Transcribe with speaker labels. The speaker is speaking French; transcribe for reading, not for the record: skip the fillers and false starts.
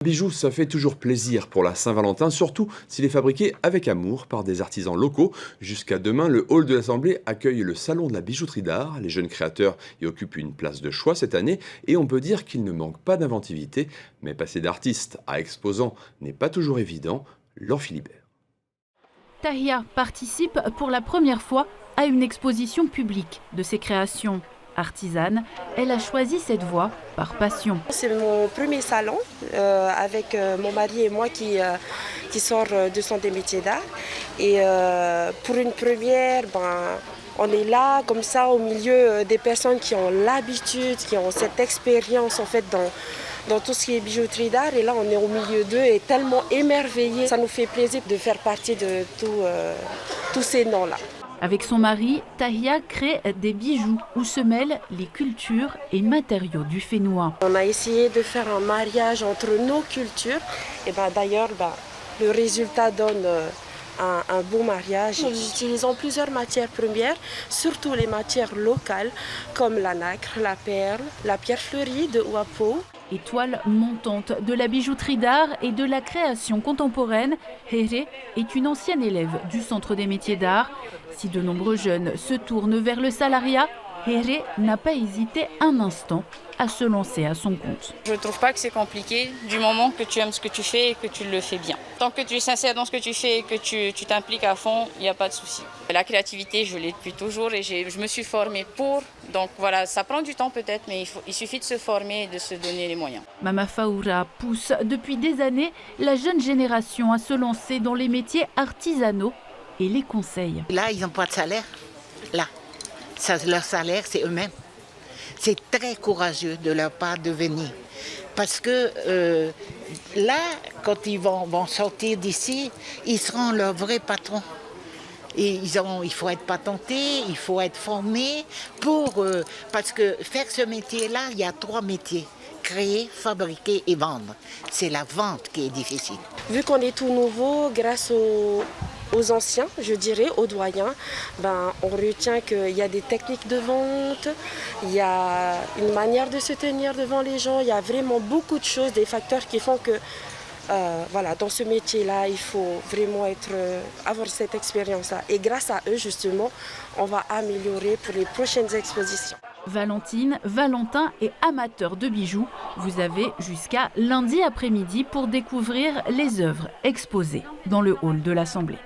Speaker 1: Bijou, ça fait toujours plaisir pour la Saint-Valentin, surtout s'il est fabriqué avec amour par des artisans locaux. Jusqu'à demain, le hall de l'Assemblée accueille le salon de la bijouterie d'art. Les jeunes créateurs y occupent une place de choix cette année et on peut dire qu'il ne manque pas d'inventivité. Mais passer d'artiste à exposant n'est pas toujours évident. Laure Philibert.
Speaker 2: Tahia participe pour la première fois à une exposition publique de ses créations. Artisane, elle a choisi cette voie par passion.
Speaker 3: C'est mon premier salon avec mon mari et moi qui sort du Centre des métiers d'art. Et pour une première, on est là comme ça au milieu des personnes qui ont l'habitude, qui ont cette expérience en fait dans tout ce qui est bijouterie d'art. Et là, on est au milieu d'eux et tellement émerveillés. Ça nous fait plaisir de faire partie de tous ces noms-là.
Speaker 2: Avec son mari, Tahia crée des bijoux où se mêlent les cultures et matériaux du Fénois.
Speaker 3: On a essayé de faire un mariage entre nos cultures. Et d'ailleurs, le résultat donne un beau mariage. Nous utilisons plusieurs matières premières, surtout les matières locales comme la nacre, la perle, la pierre fleurie de Ouapo.
Speaker 2: Étoile montante de la bijouterie d'art et de la création contemporaine, Here est une ancienne élève du Centre des métiers d'art. Si de nombreux jeunes se tournent vers le salariat, Here n'a pas hésité un instant à se lancer à son compte.
Speaker 4: Je ne trouve pas que c'est compliqué du moment que tu aimes ce que tu fais et que tu le fais bien. Tant que tu es sincère dans ce que tu fais et que tu t'impliques à fond, il n'y a pas de souci. La créativité, je l'ai depuis toujours et je me suis formée pour. Donc voilà, ça prend du temps peut-être, mais il suffit de se former et de se donner les moyens.
Speaker 2: Mama Faoura pousse depuis des années la jeune génération à se lancer dans les métiers artisanaux et les conseille.
Speaker 5: Là, ils n'ont pas de salaire. Là, leur salaire, c'est eux-mêmes. C'est très courageux de leur part de venir. Parce que là, quand ils vont sortir d'ici, ils seront leurs vrais patrons. Et il faut être patenté, il faut être formé parce que faire ce métier-là, il y a 3 métiers. Créer, fabriquer et vendre. C'est la vente qui est difficile.
Speaker 3: Vu qu'on est tout nouveau, grâce aux anciens, je dirais, aux doyens, on retient qu'il y a des techniques de vente, il y a une manière de se tenir devant les gens, il y a vraiment beaucoup de choses, des facteurs qui font que dans ce métier-là, il faut vraiment avoir cette expérience-là. Et grâce à eux, justement, on va améliorer pour les prochaines expositions.
Speaker 2: Valentine, Valentin et amateurs de bijoux, vous avez jusqu'à lundi après-midi pour découvrir les œuvres exposées dans le hall de l'Assemblée.